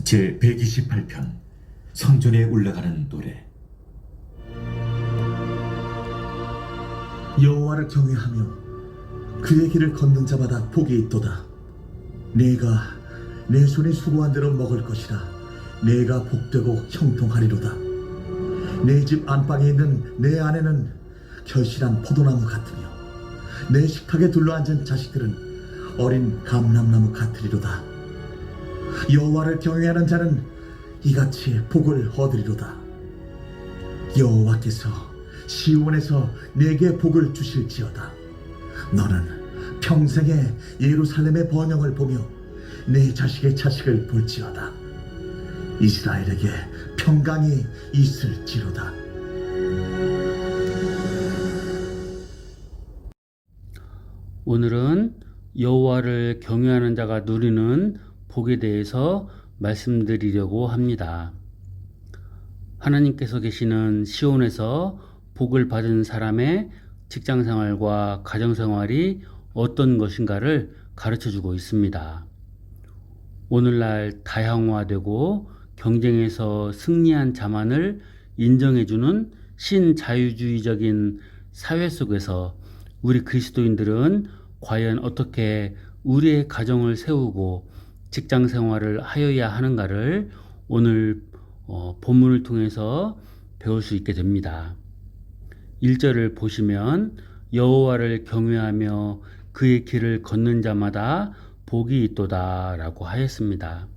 제 128편 성전에 올라가는 노래. 여호와를 경외하며 그의 길을 걷는 자마다 복이 있도다. 내가 내 손이 수고한 대로 먹을 것이라. 내가 복되고 형통하리로다. 내 집 안방에 있는 내 아내는 결실한 포도나무 같으며 내 식탁에 둘러앉은 자식들은 어린 감람나무 같으리로다. 여호와를 경외하는 자는 이같이 복을 얻으리로다. 여호와께서 시온에서 내게 복을 주실지어다. 너는 평생에 예루살렘의 번영을 보며 내 자식의 자식을 볼지어다. 이스라엘에게 평강이 있을지로다. 오늘은 여호와를 경외하는 자가 누리는 복에 대해서 말씀드리려고 합니다. 하나님께서 계시는 시온에서 복을 받은 사람의 직장생활과 가정생활이 어떤 것인가를 가르쳐주고 있습니다. 오늘날 다양화되고 경쟁에서 승리한 자만을 인정해주는 신자유주의적인 사회 속에서 우리 그리스도인들은 과연 어떻게 우리의 가정을 세우고 직장 생활을 하여야 하는가를 오늘 본문을 통해서 배울 수 있게 됩니다. 1절을 보시면 여호와를 경외하며 그의 길을 걷는 자마다 복이 있도다 라고 하였습니다.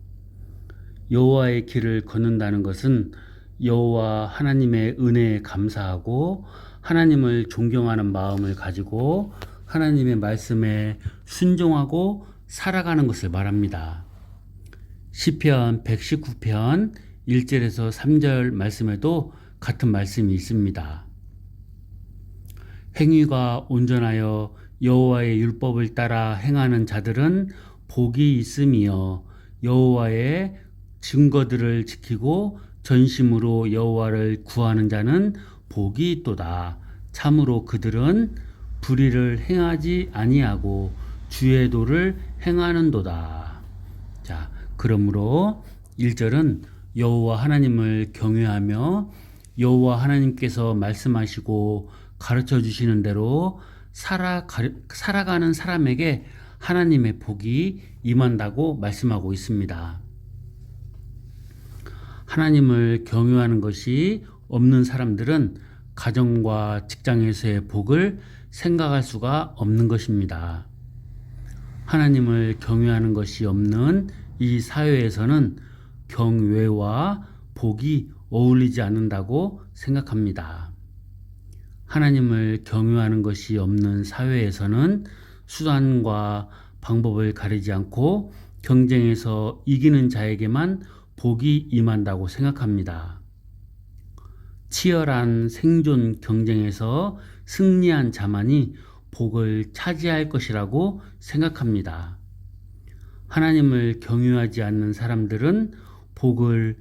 여호와의 길을 걷는다는 것은 여호와 하나님의 은혜에 감사하고 하나님을 존경하는 마음을 가지고 하나님의 말씀에 순종하고 살아가는 것을 말합니다. 시편 119편 1절에서 3절 말씀에도 같은 말씀이 있습니다. 행위가 온전하여 여호와의 율법을 따라 행하는 자들은 복이 있으며 여호와의 증거들을 지키고 전심으로 여호와를 구하는 자는 복이 있도다. 참으로 그들은 불의를 행하지 아니하고 주의 도를 행하는도다. 자, 그러므로 1절은 여호와 하나님을 경외하며 여호와 하나님께서 말씀하시고 가르쳐 주시는 대로 살아가는 사람에게 하나님의 복이 임한다고 말씀하고 있습니다. 하나님을 경외하는 것이 없는 사람들은 가정과 직장에서의 복을 생각할 수가 없는 것입니다. 하나님을 경외하는 것이 없는 이 사회에서는 경외와 복이 어울리지 않는다고 생각합니다. 하나님을 경외하는 것이 없는 사회에서는 수단과 방법을 가리지 않고 경쟁에서 이기는 자에게만 복이 임한다고 생각합니다. 치열한 생존 경쟁에서 승리한 자만이 복을 차지할 것이라고 생각합니다. 하나님을 경외하지 않는 사람들은 복을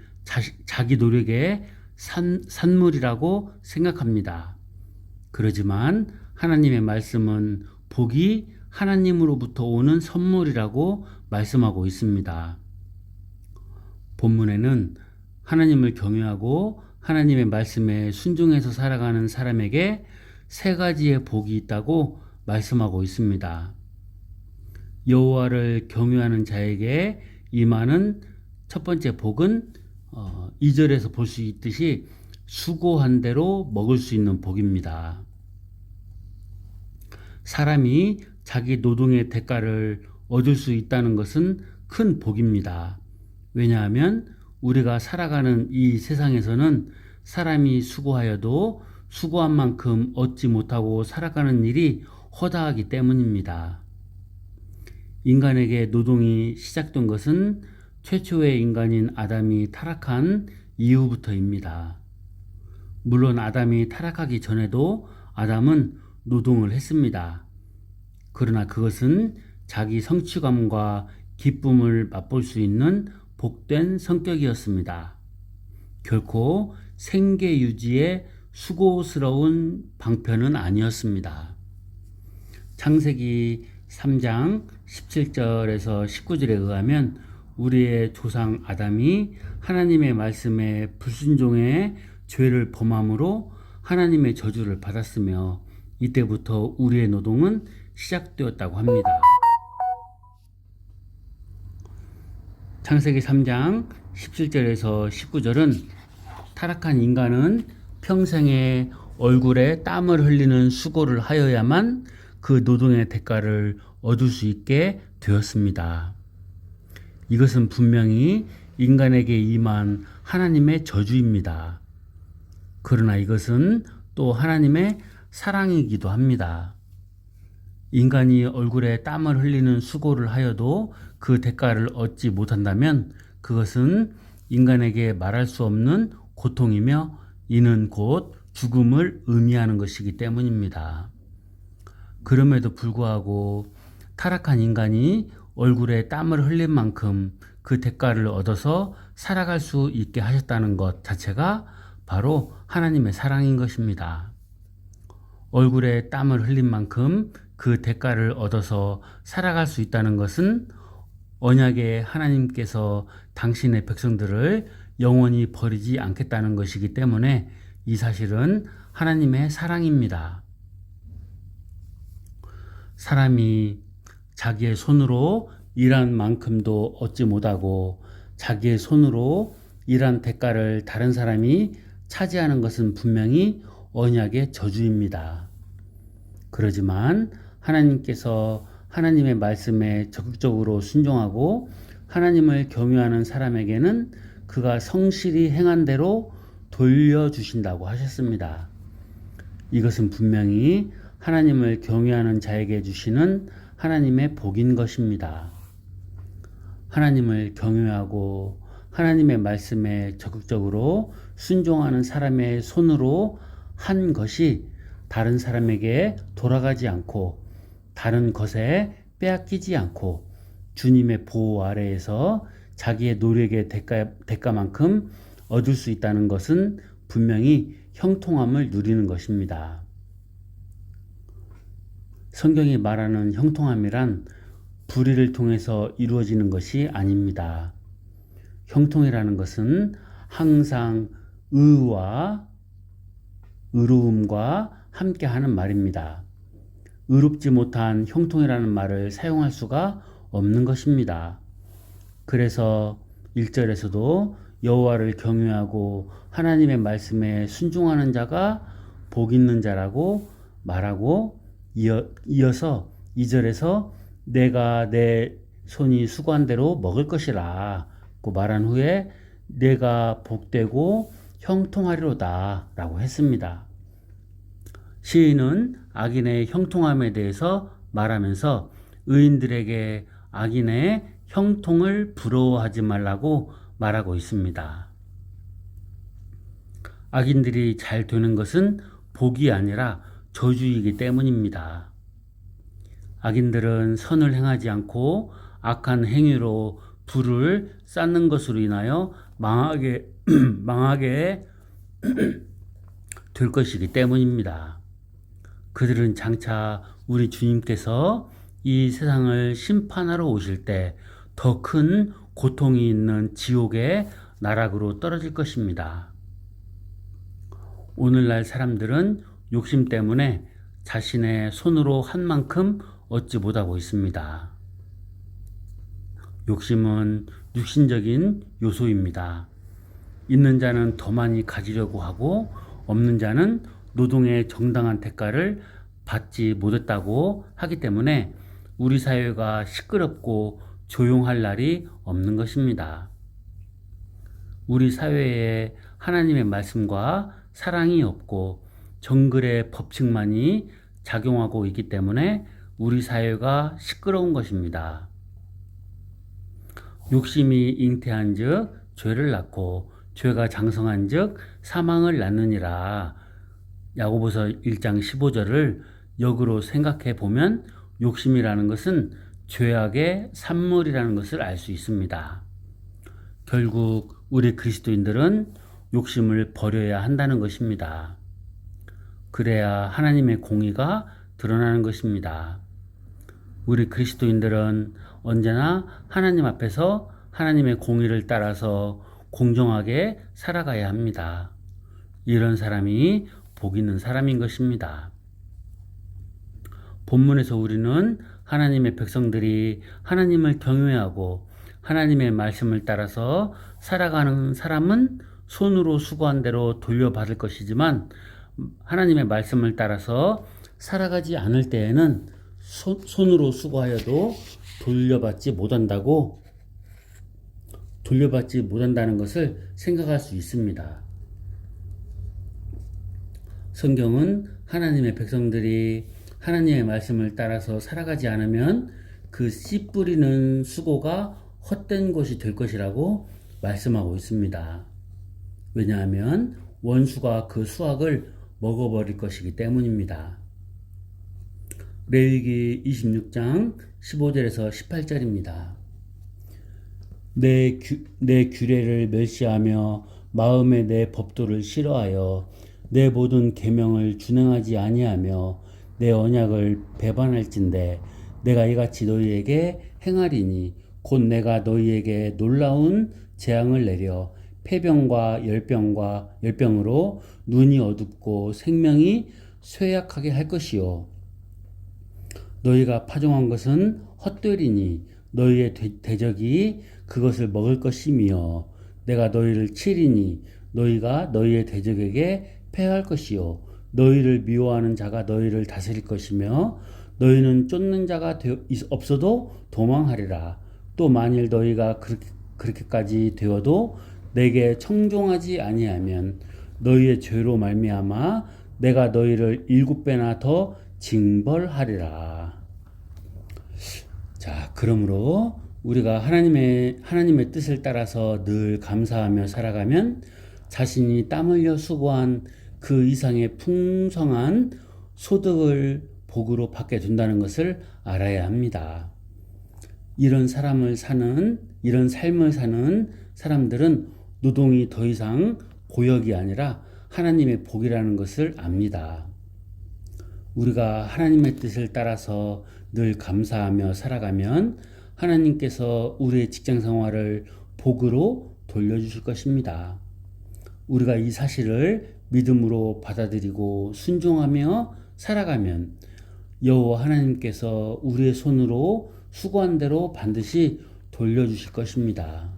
자기 노력의 산물이라고 생각합니다. 그러지만 하나님의 말씀은 복이 하나님으로부터 오는 선물이라고 말씀하고 있습니다. 본문에는 하나님을 경외하고 하나님의 말씀에 순종해서 살아가는 사람에게 세 가지의 복이 있다고 말씀하고 있습니다. 여호와를 경외하는 자에게 임하는 첫 번째 복은 2절에서 볼 수 있듯이 수고한 대로 먹을 수 있는 복입니다. 사람이 자기 노동의 대가를 얻을 수 있다는 것은 큰 복입니다. 왜냐하면 우리가 살아가는 이 세상에서는 사람이 수고하여도 수고한 만큼 얻지 못하고 살아가는 일이 허다하기 때문입니다. 인간에게 노동이 시작된 것은 최초의 인간인 아담이 타락한 이후부터입니다. 물론 아담이 타락하기 전에도 아담은 노동을 했습니다. 그러나 그것은 자기 성취감과 기쁨을 맛볼 수 있는 복된 성격이었습니다. 결코 생계 유지에 수고스러운 방편은 아니었습니다. 창세기 3장 17절에서 19절에 의하면 우리의 조상 아담이 하나님의 말씀에 불순종의 죄를 범함으로 하나님의 저주를 받았으며 이때부터 우리의 노동은 시작되었다고 합니다. 창세기 3장 17절에서 19절은 타락한 인간은 평생에 얼굴에 땀을 흘리는 수고를 하여야만 그 노동의 대가를 얻을 수 있게 되었습니다. 이것은 분명히 인간에게 임한 하나님의 저주입니다. 그러나 이것은 또 하나님의 사랑이기도 합니다. 인간이 얼굴에 땀을 흘리는 수고를 하여도 그 대가를 얻지 못한다면 그것은 인간에게 말할 수 없는 고통이며 이는 곧 죽음을 의미하는 것이기 때문입니다. 그럼에도 불구하고 타락한 인간이 얼굴에 땀을 흘린 만큼 그 대가를 얻어서 살아갈 수 있게 하셨다는 것 자체가 바로 하나님의 사랑인 것입니다. 얼굴에 땀을 흘린 만큼 그 대가를 얻어서 살아갈 수 있다는 것은 언약의 하나님께서 당신의 백성들을 영원히 버리지 않겠다는 것이기 때문에 이 사실은 하나님의 사랑입니다. 사람이 자기의 손으로 일한 만큼도 얻지 못하고 자기의 손으로 일한 대가를 다른 사람이 차지하는 것은 분명히 언약의 저주입니다. 그러지만 하나님께서 하나님의 말씀에 적극적으로 순종하고 하나님을 경외하는 사람에게는 그가 성실히 행한 대로 돌려주신다고 하셨습니다. 이것은 분명히 하나님을 경외하는 자에게 주시는 하나님의 복인 것입니다. 하나님을 경외하고 하나님의 말씀에 적극적으로 순종하는 사람의 손으로 한 것이 다른 사람에게 돌아가지 않고 다른 것에 빼앗기지 않고 주님의 보호 아래에서 자기의 노력의 대가만큼 얻을 수 있다는 것은 분명히 형통함을 누리는 것입니다. 성경이 말하는 형통함이란 불의를 통해서 이루어지는 것이 아닙니다. 형통이라는 것은 항상 의와 의로움과 함께하는 말입니다. 의롭지 못한 형통이라는 말을 사용할 수가 없는 것입니다. 그래서 1절에서도 여호와를 경외하고 하나님의 말씀에 순종하는 자가 복 있는 자라고 말하고 이어서 2절에서 내가 내 손이 수고한 대로 먹을 것이라 고 말한 후에 내가 복되고 형통하리로다 라고 했습니다. 시인은 악인의 형통함에 대해서 말하면서 의인들에게 악인의 형통을 부러워하지 말라고 말하고 있습니다. 악인들이 잘 되는 것은 복이 아니라 저주이기 때문입니다. 악인들은 선을 행하지 않고 악한 행위로 불을 쌓는 것으로 인하여 망하게 될 것이기 때문입니다. 그들은 장차 우리 주님께서 이 세상을 심판하러 오실 때 더 큰 고통이 있는 지옥의 나락으로 떨어질 것입니다. 오늘날 사람들은 욕심 때문에 자신의 손으로 한 만큼 얻지 못하고 있습니다. 욕심은 육신적인 요소입니다. 있는 자는 더 많이 가지려고 하고 없는 자는 노동의 정당한 대가를 받지 못했다고 하기 때문에 우리 사회가 시끄럽고 조용할 날이 없는 것입니다. 우리 사회에 하나님의 말씀과 사랑이 없고 정글의 법칙만이 작용하고 있기 때문에 우리 사회가 시끄러운 것입니다. 욕심이 잉태한 즉 죄를 낳고 죄가 장성한 즉 사망을 낳느니라. 야고보서 1장 15절을 역으로 생각해 보면 욕심이라는 것은 죄악의 산물이라는 것을 알 수 있습니다. 결국 우리 그리스도인들은 욕심을 버려야 한다는 것입니다. 그래야 하나님의 공의가 드러나는 것입니다. 우리 그리스도인들은 언제나 하나님 앞에서 하나님의 공의를 따라서 공정하게 살아가야 합니다. 이런 사람이 복 있는 사람인 것입니다. 본문에서 우리는 하나님의 백성들이 하나님을 경외하고 하나님의 말씀을 따라서 살아가는 사람은 손으로 수고한 대로 돌려받을 것이지만 하나님의 말씀을 따라서 살아가지 않을 때에는 손으로 수고하여도 돌려받지 못한다는 것을 생각할 씨 있습니다. 성경은 하나님의 백성들이 하나님의 말씀을 따라서 살아가지 않으면 그 씨 뿌리는 수고가 헛된 것이 될 것이라고 말씀하고 있습니다. 왜냐하면 원수가 그 수확을 먹어버릴 것이기 때문입니다. 레위기 26장 15절에서 18절입니다. 내 규례를 멸시하며 마음에 내 법도를 싫어하여 내 모든 계명을 준행하지 아니하며 내 언약을 배반할진대 내가 이같이 너희에게 행하리니 곧 내가 너희에게 놀라운 재앙을 내려 폐병과 열병으로 눈이 어둡고 생명이 쇠약하게 할 것이요 너희가 파종한 것은 헛되리니 너희의 대적이 그것을 먹을 것이며 내가 너희를 치리니 너희가 너희의 대적에게 패할 것이요 너희를 미워하는 자가 너희를 다스릴 것이며 너희는 쫓는 자가 없어도 도망하리라. 또 만일 너희가 그렇게까지 되어도 내게 청종하지 아니하면 너희의 죄로 말미암아 내가 너희를 7배나 더 징벌하리라. 자, 그러므로 우리가 하나님의 뜻을 따라서 늘 감사하며 살아가면 자신이 땀 흘려 수고한 그 이상의 풍성한 소득을 복으로 받게 된다는 것을 알아야 합니다. 이런 삶을 사는 사람들은 노동이 더 이상 고역이 아니라 하나님의 복이라는 것을 압니다. 우리가 하나님의 뜻을 따라서 늘 감사하며 살아가면 하나님께서 우리의 직장 생활을 복으로 돌려주실 것입니다. 우리가 이 사실을 믿음으로 받아들이고 순종하며 살아가면 여호와 하나님께서 우리의 손으로 수고한 대로 반드시 돌려주실 것입니다.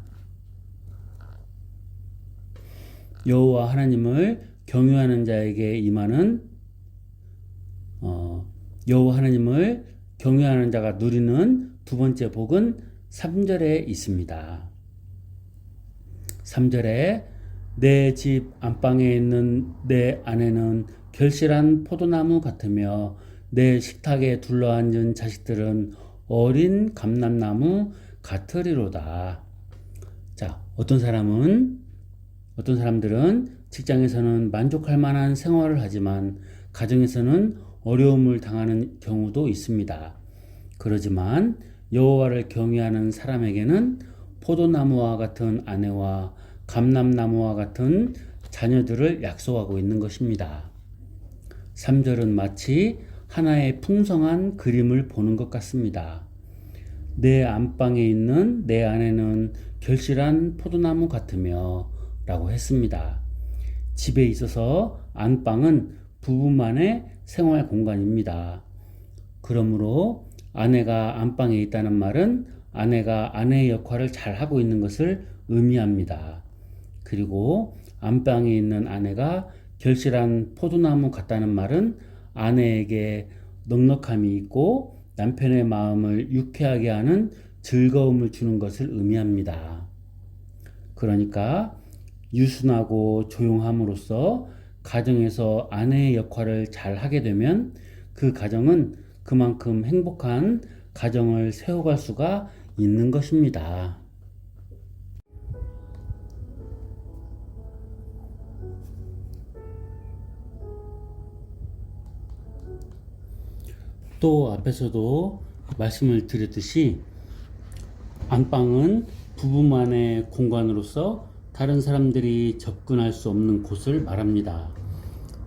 여호와 하나님을 경외하는 자에게 임하는 여호와 하나님을 경외하는 자가 누리는 두 번째 복은 3절에 있습니다. 3절에 내 집 안방에 있는 내 아내는 결실한 포도나무 같으며 내 식탁에 둘러앉은 자식들은 어린 감람나무 같으리로다. 자, 어떤 사람들은 직장에서는 만족할 만한 생활을 하지만 가정에서는 어려움을 당하는 경우도 있습니다. 그러지만 여호와를 경외하는 사람에게는 포도나무와 같은 아내와 감람나무와 같은 자녀들을 약속하고 있는 것입니다. 3절은 마치 하나의 풍성한 그림을 보는 것 같습니다. 내 안방에 있는 내 아내는 결실한 포도나무 같으며 라고 했습니다. 집에 있어서 안방은 부부만의 생활 공간입니다. 그러므로 아내가 안방에 있다는 말은 아내가 아내의 역할을 잘 하고 있는 것을 의미합니다. 그리고 안방에 있는 아내가 결실한 포도나무 같다는 말은 아내에게 넉넉함이 있고 남편의 마음을 유쾌하게 하는 즐거움을 주는 것을 의미합니다. 그러니까 유순하고 조용함으로써 가정에서 아내의 역할을 잘 하게 되면 그 가정은 그만큼 행복한 가정을 세워갈 수가 있는 것입니다. 또 앞에서도 말씀을 드렸듯이 안방은 부부만의 공간으로서 다른 사람들이 접근할 수 없는 곳을 말합니다.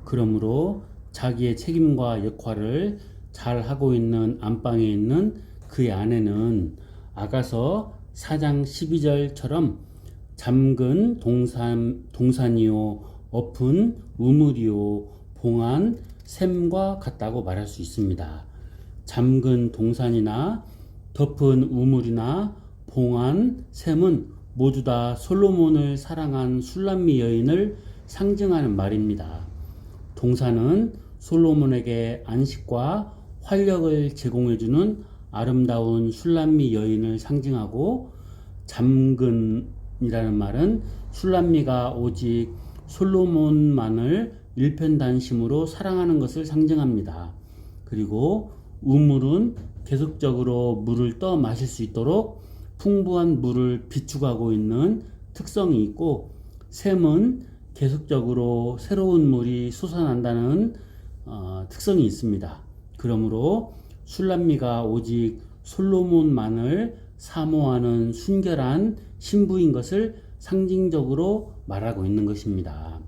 그러므로 자기의 책임과 역할을 잘 하고 있는 안방에 있는 그의 아내는 아가서 4장 12절처럼 잠근 동산이요 엎은 우물이요 봉한 샘과 같다고 말할 수 있습니다. 잠근 동산이나 덮은 우물이나 봉한 샘은 모두 다 솔로몬을 사랑한 술람미 여인을 상징하는 말입니다. 동산은 솔로몬에게 안식과 활력을 제공해주는 아름다운 술람미 여인을 상징하고, 잠근이라는 말은 술람미가 오직 솔로몬만을 일편단심으로 사랑하는 것을 상징합니다. 그리고 우물은 계속적으로 물을 떠 마실 수 있도록 풍부한 물을 비축하고 있는 특성이 있고, 샘은 계속적으로 새로운 물이 솟아난다는 특성이 있습니다. 그러므로 술람미가 오직 솔로몬만을 사모하는 순결한 신부인 것을 상징적으로 말하고 있는 것입니다.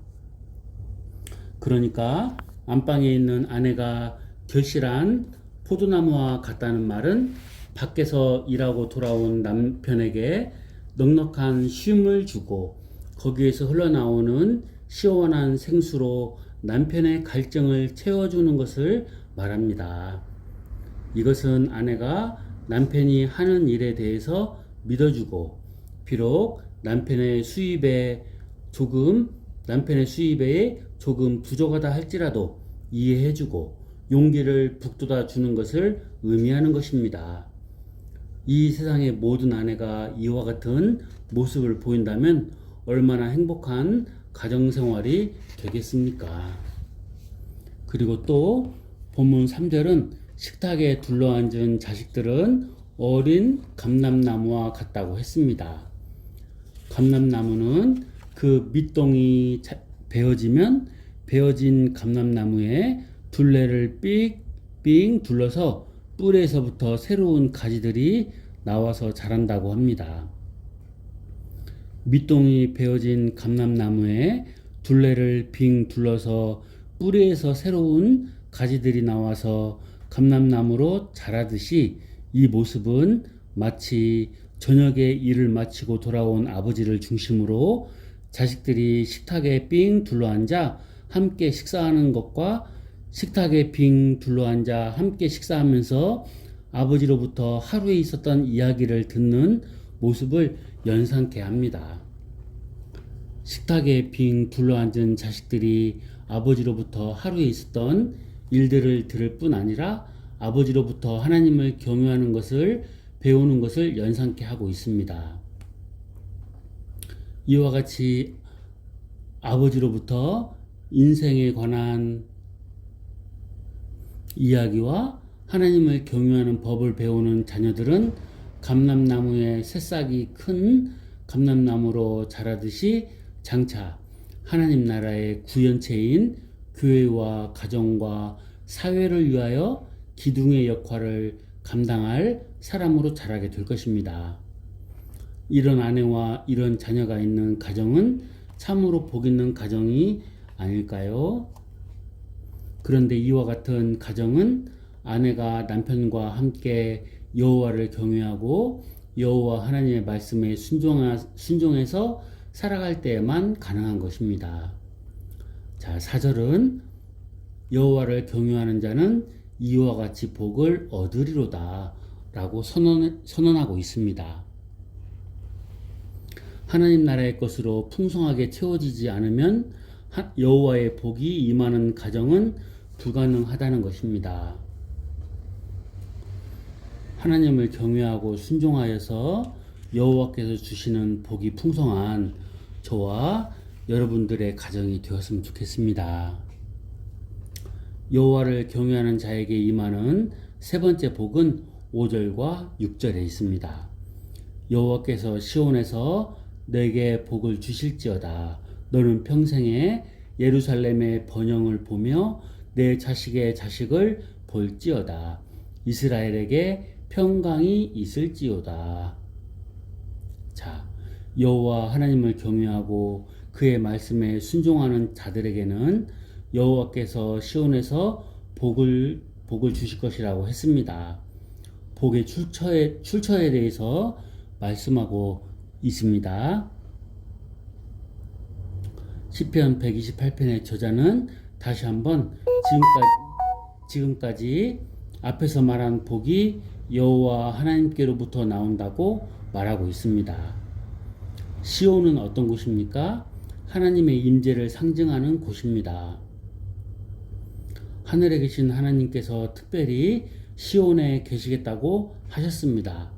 그러니까 안방에 있는 아내가 결실한 포도나무와 같다는 말은 밖에서 일하고 돌아온 남편에게 넉넉한 쉼을 주고 거기에서 흘러나오는 시원한 생수로 남편의 갈증을 채워주는 것을 말합니다. 이것은 아내가 남편이 하는 일에 대해서 믿어주고, 비록 남편의 수입에 조금 부족하다 할지라도 이해해주고 용기를 북돋아 주는 것을 의미하는 것입니다. 이 세상의 모든 아내가 이와 같은 모습을 보인다면 얼마나 행복한 가정생활이 되겠습니까? 그리고 또 본문 3절은 식탁에 둘러앉은 자식들은 어린 감람나무와 같다고 했습니다. 감람나무는 그 밑동이 베어지면 베어진 감람나무에 둘레를 삑삑 둘러서 뿌리에서부터 새로운 가지들이 나와서 자란다고 합니다. 밑동이 베어진 감람나무에 둘레를 빙 둘러서 뿌리에서 새로운 가지들이 나와서 감람나무로 자라듯이, 이 모습은 마치 저녁에 일을 마치고 돌아온 아버지를 중심으로 자식들이 식탁에 삥 둘러앉아 함께 식사하는 것과 식탁에 빙 둘러앉아 함께 식사하면서 아버지로부터 하루에 있었던 이야기를 듣는 모습을 연상케 합니다. 식탁에 빙 둘러앉은 자식들이 아버지로부터 하루에 있었던 일들을 들을 뿐 아니라 아버지로부터 하나님을 경외하는 것을 배우는 것을 연상케 하고 있습니다. 이와 같이 아버지로부터 인생에 관한 이야기와 하나님을 경외하는 법을 배우는 자녀들은 감람나무의 새싹이 큰 감람나무로 자라듯이 장차 하나님 나라의 구현체인 교회와 가정과 사회를 위하여 기둥의 역할을 감당할 사람으로 자라게 될 것입니다. 이런 아내와 이런 자녀가 있는 가정은 참으로 복 있는 가정이 아닐까요? 그런데 이와 같은 가정은 아내가 남편과 함께 여호와를 경외하고 여호와 하나님의 말씀에 순종해서 살아갈 때에만 가능한 것입니다. 자, 4절은 여호와를 경외하는 자는 이와 같이 복을 얻으리로다 라고 선언하고 있습니다. 하나님 나라의 것으로 풍성하게 채워지지 않으면 여호와의 복이 임하는 가정은 불가능하다는 것입니다. 하나님을 경외하고 순종하여서 여호와께서 주시는 복이 풍성한 저와 여러분들의 가정이 되었으면 좋겠습니다. 여호와를 경외하는 자에게 임하는 세 번째 복은 5절과 6절에 있습니다. 여호와께서 시온에서 내게 복을 주실지어다. 너는 평생에 예루살렘의 번영을 보며 내 자식의 자식을 볼지어다. 이스라엘에게 평강이 있을지어다. 자, 여호와 하나님을 경외하고 그의 말씀에 순종하는 자들에게는 여호와께서 시온에서 복을 주실 것이라고 했습니다. 복의 출처에 대해서 말씀하고 있습니다. 시편 128편의 저자는 다시 한번 지금까지 앞에서 말한 복이 여호와 하나님께로부터 나온다고 말하고 있습니다. 시온은 어떤 곳입니까? 하나님의 임재를 상징하는 곳입니다. 하늘에 계신 하나님께서 특별히 시온에 계시겠다고 하셨습니다.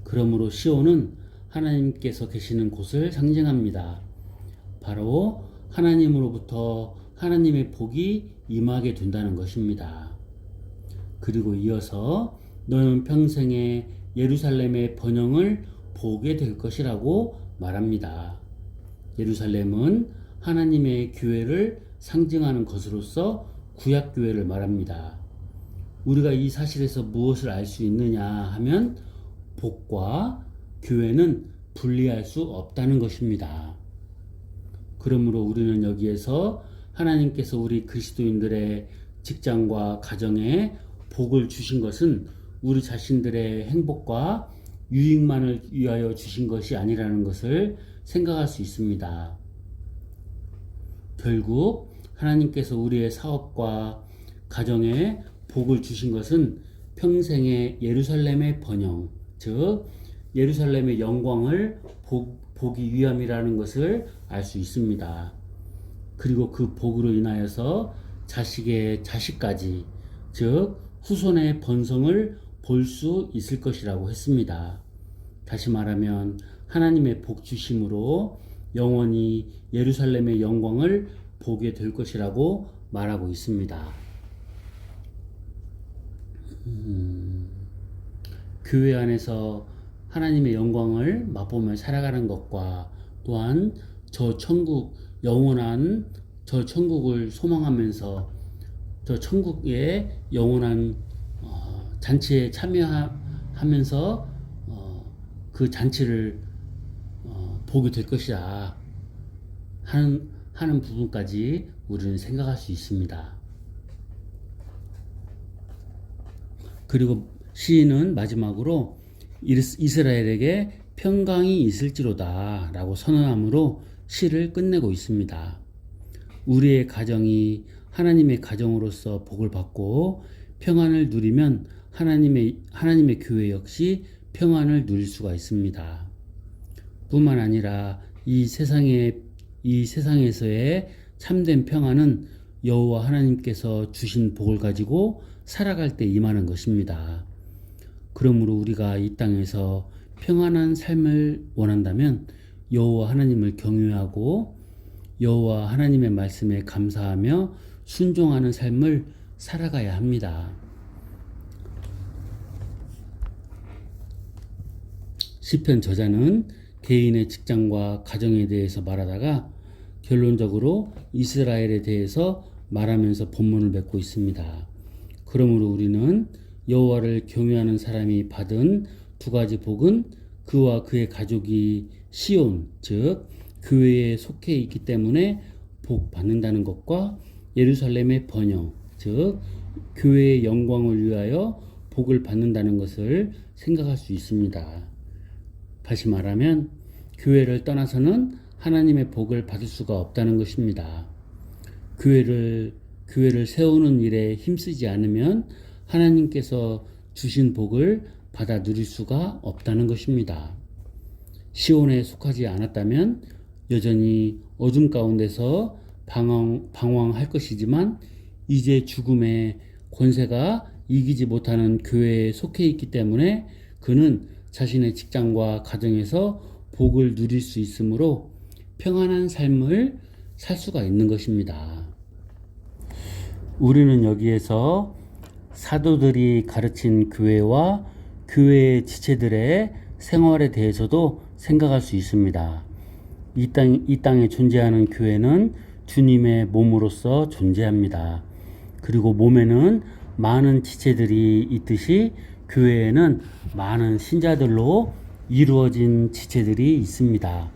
그러므로 시온은 하나님께서 계시는 곳을 상징합니다. 바로 하나님으로부터 하나님의 복이 임하게 된다는 것입니다. 그리고 이어서 너는 평생에 예루살렘의 번영을 보게 될 것이라고 말합니다. 예루살렘은 하나님의 교회를 상징하는 것으로서 구약교회를 말합니다. 우리가 이 사실에서 무엇을 알 수 있느냐 하면 복과 교회는 분리할 수 없다는 것입니다. 그러므로 우리는 여기에서 하나님께서 우리 그리스도인들의 직장과 가정에 복을 주신 것은 우리 자신들의 행복과 유익만을 위하여 주신 것이 아니라는 것을 생각할 수 있습니다. 결국 하나님께서 우리의 사업과 가정에 복을 주신 것은 평생의 예루살렘의 번영, 즉 예루살렘의 영광을 보기 위함이라는 것을 알 수 있습니다. 그리고 그 복으로 인하여서 자식의 자식까지, 즉 후손의 번성을 볼 수 있을 것이라고 했습니다. 다시 말하면 하나님의 복 주심으로 영원히 예루살렘의 영광을 보게 될 것이라고 말하고 있습니다. 교회 안에서 하나님의 영광을 맛보며 살아가는 것과 또한 저 천국, 영원한 저 천국을 소망하면서 저 천국의 영원한 잔치에 참여하면서 그 잔치를 보게 될 것이다 하는 부분까지 우리는 생각할 수 있습니다. 그리고 시인은 마지막으로 이스라엘에게 평강이 있을지로다 라고 선언함으로 시를 끝내고 있습니다. 우리의 가정이 하나님의 가정으로서 복을 받고 평안을 누리면 하나님의 교회 역시 평안을 누릴 수가 있습니다. 뿐만 아니라 이 세상에서의 참된 평안은 여호와 하나님께서 주신 복을 가지고 살아갈 때 임하는 것입니다. 그러므로 우리가 이 땅에서 평안한 삶을 원한다면 여호와 하나님을 경외하고 여호와 하나님의 말씀에 감사하며 순종하는 삶을 살아가야 합니다. 시편 저자는 개인의 직장과 가정에 대해서 말하다가 결론적으로 이스라엘에 대해서 말하면서 본문을 맺고 있습니다. 그러므로 우리는 여호와를 경외하는 사람이 받은 두 가지 복은 그와 그의 가족이 시온, 즉 교회에 속해 있기 때문에 복 받는다는 것과 예루살렘의 번영, 즉 교회의 영광을 위하여 복을 받는다는 것을 생각할 수 있습니다. 다시 말하면 교회를 떠나서는 하나님의 복을 받을 수가 없다는 것입니다. 교회를 세우는 일에 힘쓰지 않으면 하나님께서 주신 복을 받아 누릴 수가 없다는 것입니다. 시온에 속하지 않았다면 여전히 어둠 가운데서 방황할 것이지만 이제 죽음의 권세가 이기지 못하는 교회에 속해 있기 때문에 그는 자신의 직장과 가정에서 복을 누릴 수 있으므로 평안한 삶을 살 수가 있는 것입니다. 우리는 여기에서 사도들이 가르친 교회와 교회의 지체들의 생활에 대해서도 생각할 수 있습니다. 이 땅에 존재하는 교회는 주님의 몸으로서 존재합니다. 그리고 몸에는 많은 지체들이 있듯이 교회에는 많은 신자들로 이루어진 지체들이 있습니다.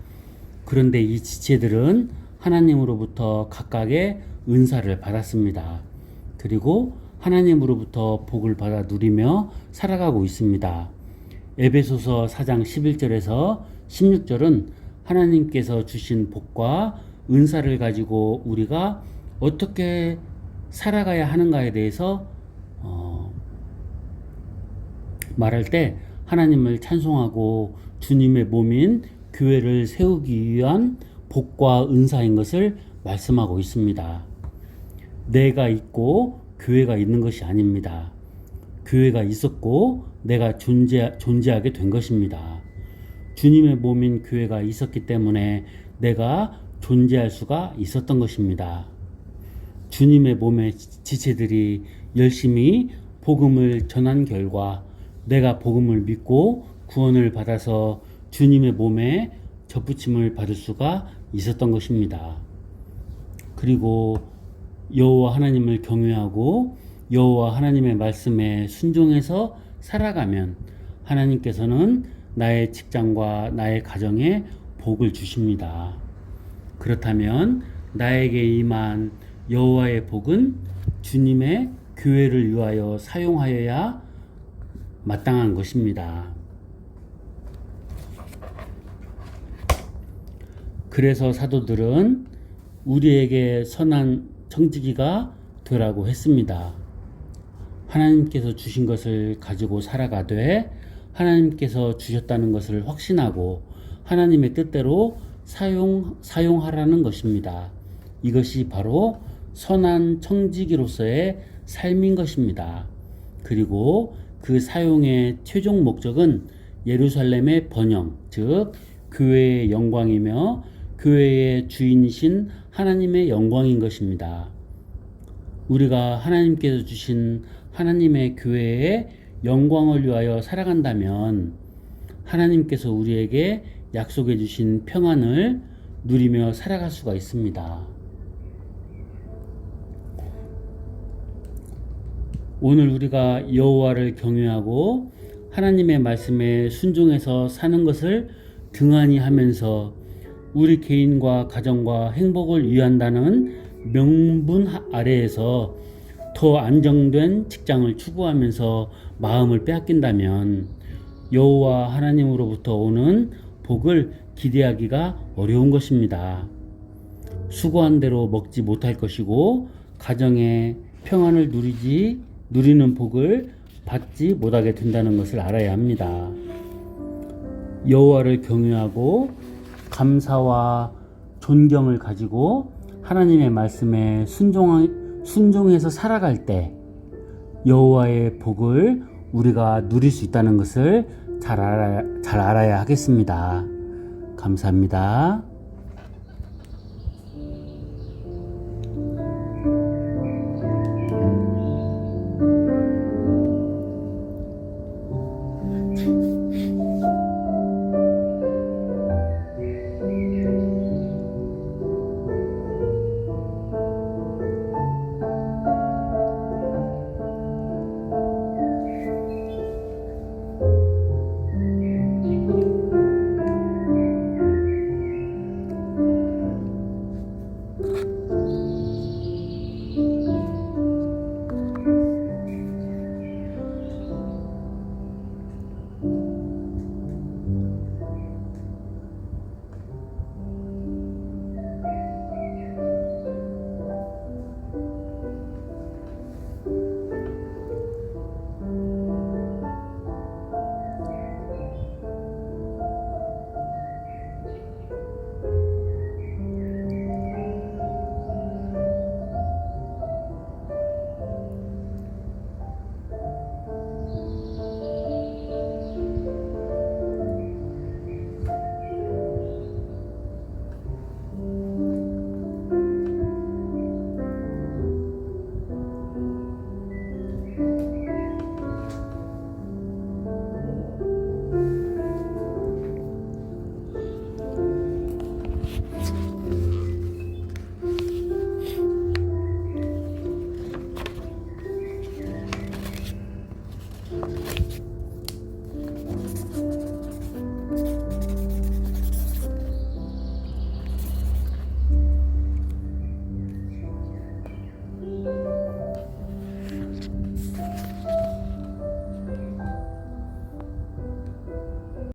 그런데 이 지체들은 하나님으로부터 각각의 은사를 받았습니다. 그리고 하나님으로부터 복을 받아 누리며 살아가고 있습니다. 에베소서 4장 11절에서 16절은 하나님께서 주신 복과 은사를 가지고 우리가 어떻게 살아가야 하는가에 대해서 말할 때 하나님을 찬송하고 주님의 몸인 교회를 세우기 위한 복과 은사인 것을 말씀하고 있습니다. 내가 있고 교회가 있는 것이 아닙니다. 교회가 있었고 내가 존재하게 된 것입니다. 주님의 몸인 교회가 있었기 때문에 내가 존재할 수가 있었던 것입니다. 주님의 몸의 지체들이 열심히 복음을 전한 결과 내가 복음을 믿고 구원을 받아서 주님의 몸에 접붙임을 받을 수가 있었던 것입니다. 그리고 여호와 하나님을 경외하고 여호와 하나님의 말씀에 순종해서 살아가면 하나님께서는 나의 직장과 나의 가정에 복을 주십니다. 그렇다면 나에게 임한 여호와의 복은 주님의 교회를 위하여 사용하여야 마땅한 것입니다. 그래서 사도들은 우리에게 선한 청지기가 되라고 했습니다. 하나님께서 주신 것을 가지고 살아가되 하나님께서 주셨다는 것을 확신하고 하나님의 뜻대로 사용하라는 것입니다. 이것이 바로 선한 청지기로서의 삶인 것입니다. 그리고 그 사용의 최종 목적은 예루살렘의 번영, 즉 교회의 영광이며 교회의 주인이신 하나님의 영광인 것입니다. 우리가 하나님께서 주신 하나님의 교회의 영광을 위하여 살아간다면 하나님께서 우리에게 약속해 주신 평안을 누리며 살아갈 수가 있습니다. 오늘 우리가 여호와를 경외하고 하나님의 말씀에 순종해서 사는 것을 등한히 하면서 우리 개인과 가정과 행복을 위한다는 명분 아래에서 더 안정된 직장을 추구하면서 마음을 빼앗긴다면 여호와 하나님으로부터 오는 복을 기대하기가 어려운 것입니다. 수고한 대로 먹지 못할 것이고 가정의 평안을 누리는 복을 받지 못하게 된다는 것을 알아야 합니다. 여호와를 경외하고 감사와 존경을 가지고 하나님의 말씀에 순종해서 살아갈 때 여호와의 복을 우리가 누릴 수 있다는 것을 잘 알아야 하겠습니다. 감사합니다.